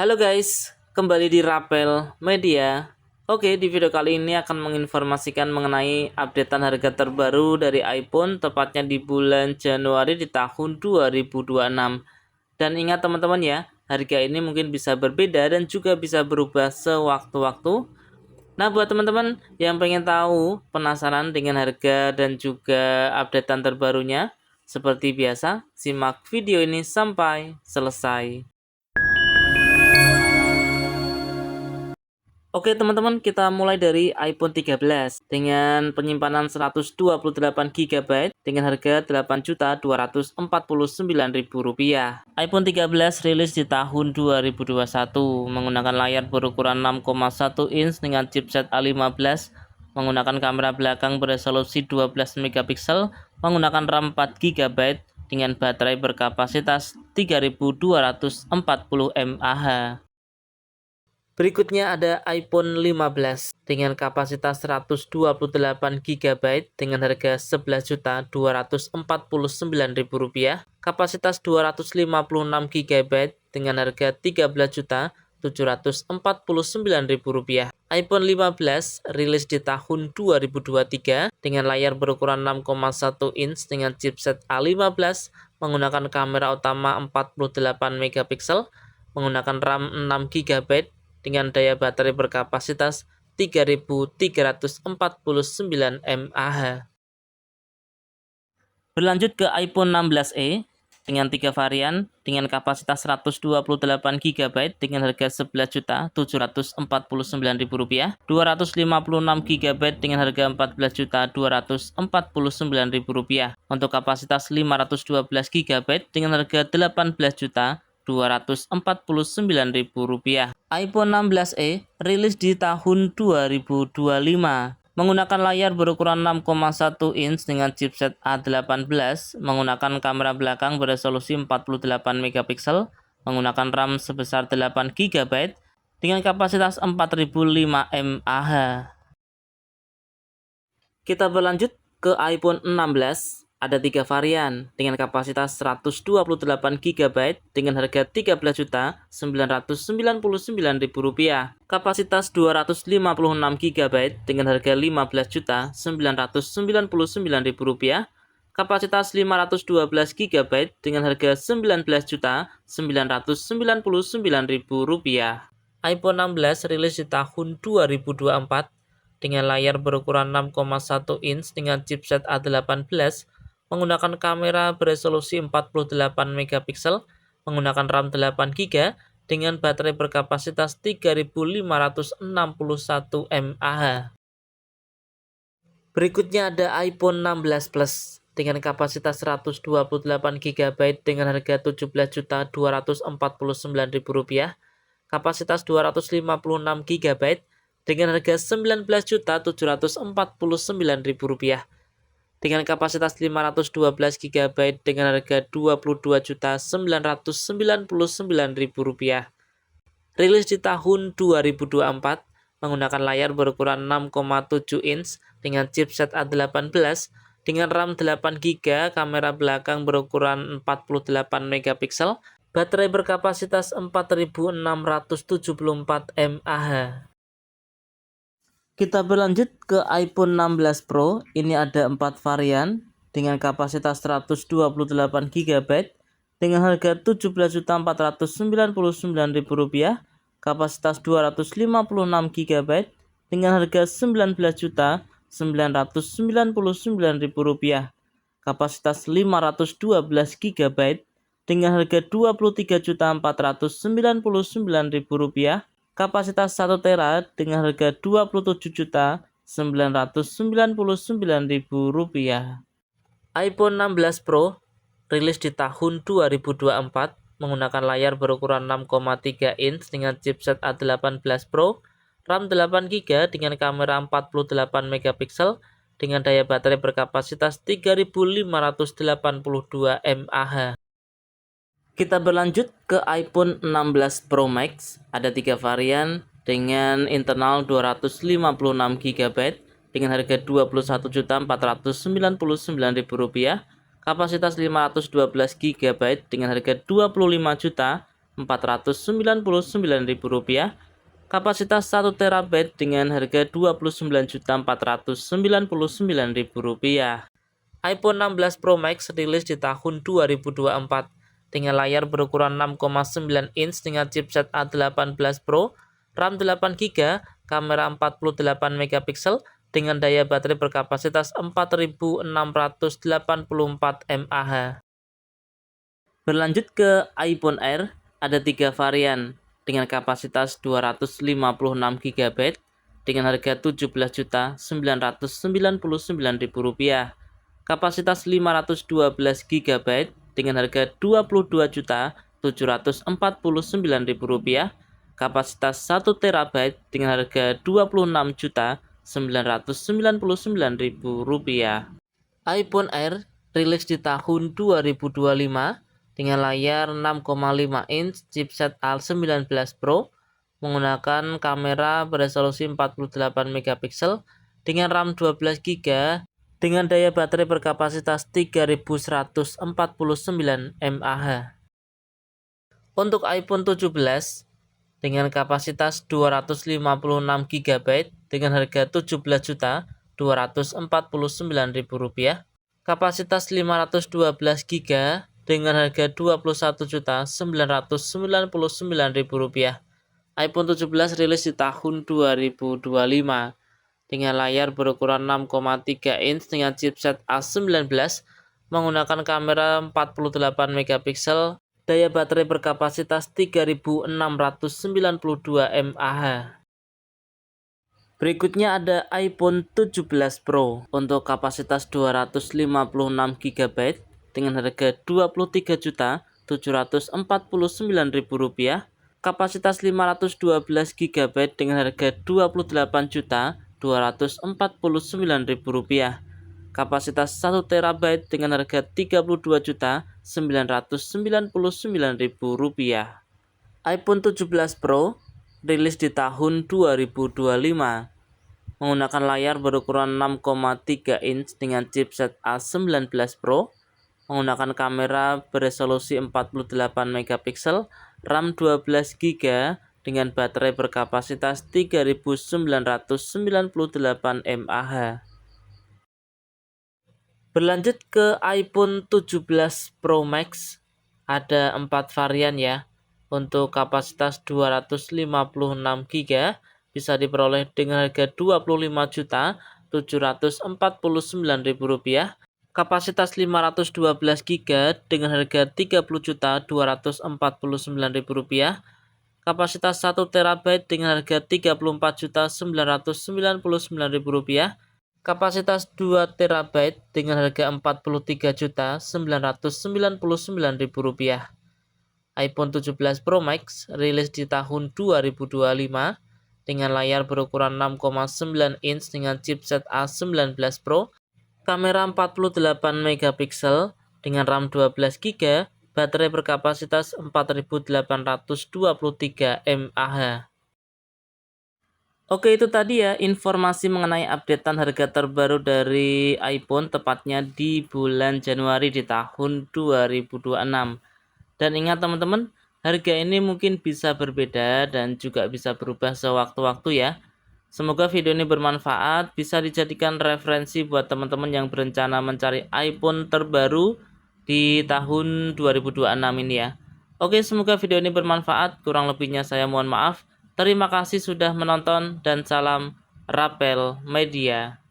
Halo guys, kembali di Rapel Media. Oke, di video kali ini akan menginformasikan mengenai updatean harga terbaru dari iPhone, tepatnya di bulan Januari di tahun 2026. Dan ingat teman-teman ya, harga ini mungkin bisa berbeda dan juga bisa berubah sewaktu-waktu. Nah, buat teman-teman yang pengen tahu, penasaran dengan harga dan juga updatean terbarunya, seperti biasa, simak video ini sampai selesai. Oke teman-teman, kita mulai dari iPhone 13 dengan penyimpanan 128 GB dengan harga Rp8.249.000. iPhone 13 rilis di tahun 2021 menggunakan layar berukuran 6,1 inch dengan chipset A15, menggunakan kamera belakang beresolusi 12 megapiksel, menggunakan RAM 4 GB dengan baterai berkapasitas 3240 mAh. Berikutnya ada iPhone 15 dengan kapasitas 128 GB dengan harga Rp11.249.000, kapasitas 256 GB dengan harga Rp13.749.000. iPhone 15 rilis di tahun 2023 dengan layar berukuran 6,1 inch dengan chipset A15, menggunakan kamera utama 48 megapiksel, menggunakan RAM 6 GB dengan daya baterai berkapasitas 3349 mAh. Berlanjut ke iPhone 16e dengan 3 varian dengan kapasitas 128 GB dengan harga Rp11.749.000, 256 GB dengan harga Rp14.249.000, untuk kapasitas 512 GB dengan harga Rp18.249.000. iPhone 16e rilis di tahun 2025 menggunakan layar berukuran 6,1 inch dengan chipset A18, menggunakan kamera belakang beresolusi 48 megapiksel, menggunakan RAM sebesar 8 GB dengan kapasitas 4005 mAh. Kita berlanjut ke iPhone 16. Ada 3 varian dengan kapasitas 128 GB dengan harga Rp13.999.000, kapasitas 256 GB dengan harga Rp15.999.000, kapasitas 512 GB dengan harga Rp19.999.000. iPhone 16 rilis di tahun 2024 dengan layar berukuran 6,1 inch dengan chipset A18, menggunakan kamera beresolusi 48 megapiksel, menggunakan RAM 8 GB dengan baterai berkapasitas 3561 mAh. Berikutnya ada iPhone 16 Plus dengan kapasitas 128 GB dengan harga Rp17.249.000, kapasitas 256 GB dengan harga Rp19.749.000, dengan kapasitas 512 GB dengan harga Rp22.999.000. Rilis di tahun 2024 menggunakan layar berukuran 6,7 inch dengan chipset A18 dengan RAM 8 GB, kamera belakang berukuran 48 megapiksel, baterai berkapasitas 4674 mAh. Kita berlanjut ke iPhone 16 Pro. Ini ada 4 varian dengan kapasitas 128 GB dengan harga Rp17.499.000, kapasitas 256 GB dengan harga Rp19.999.000, kapasitas 512 GB dengan harga Rp23.499.000, kapasitas 1 tera dengan harga Rp27.999.000. iPhone 16 Pro rilis di tahun 2024 menggunakan layar berukuran 6,3 inch dengan chipset A18 Pro, RAM 8 GB dengan kamera 48 megapiksel dengan daya baterai berkapasitas 3582 mAh. Kita berlanjut ke iPhone 16 Pro Max. Ada 3 varian dengan internal 256 GB dengan harga Rp21.499.000, kapasitas 512 GB dengan harga Rp25.049.000, Rp499.000, kapasitas 1 TB dengan harga Rp29.499.000. iPhone 16 Pro Max rilis di tahun 2024 dengan layar berukuran 6,9 inch dengan chipset A18 Pro, RAM 8GB, kamera 48 megapiksel dengan daya baterai berkapasitas 4684 mAh. Berlanjut ke iPhone Air, ada 3 varian dengan kapasitas 256 GB dengan harga Rp17.999.000, kapasitas 512 GB dengan harga Rp22.749.000, kapasitas 1 TB dengan harga Rp26.999.000. iPhone Air rilis di tahun 2025 dengan layar 6,5 inch, chipset A19 Pro, menggunakan kamera beresolusi 48 megapiksel dengan RAM 12GB dengan daya baterai berkapasitas 3149 mAh. Untuk iPhone 17 dengan kapasitas 256 GB dengan harga Rp17.249.000, kapasitas 512 GB dengan harga Rp21.999.000. iPhone 17 rilis di tahun 2025 dengan layar berukuran 6,3 inch dengan chipset A19, menggunakan kamera 48 megapiksel, daya baterai berkapasitas 3692 mAh. Berikutnya ada iPhone 17 Pro untuk kapasitas 256 GB dengan harga Rp23.749.000, kapasitas 512 GB dengan harga Rp28.249.000, kapasitas 1 TB dengan harga Rp32.999.000. iPhone 17 Pro rilis di tahun 2025 menggunakan layar berukuran 6,3 inch dengan chipset A19 Pro, menggunakan kamera beresolusi 48 megapiksel, RAM 12GB dengan baterai berkapasitas 3998 mAh. Berlanjut ke iPhone 17 Pro Max, ada 4 varian ya. Untuk kapasitas 256 GB bisa diperoleh dengan harga Rp25.749.000, kapasitas 512 GB dengan harga Rp30.249.000, kapasitas 1 TB dengan harga Rp34.999.000, kapasitas 2 TB dengan harga Rp43.999.000. iPhone 17 Pro Max rilis di tahun 2025 dengan layar berukuran 6,9 inch dengan chipset A19 Pro, kamera 48 megapiksel dengan RAM 12GB, baterai berkapasitas 4823 mAh. Oke, itu tadi ya informasi mengenai updatean harga terbaru dari iPhone, tepatnya di bulan Januari di tahun 2026. Dan ingat teman-teman, harga ini mungkin bisa berbeda dan juga bisa berubah sewaktu-waktu ya. Semoga video ini bermanfaat, bisa dijadikan referensi buat teman-teman yang berencana mencari iPhone terbaru di tahun 2026 ini ya. Oke, semoga video ini bermanfaat, kurang lebihnya saya mohon maaf. Terima kasih sudah menonton dan salam Rapel Media.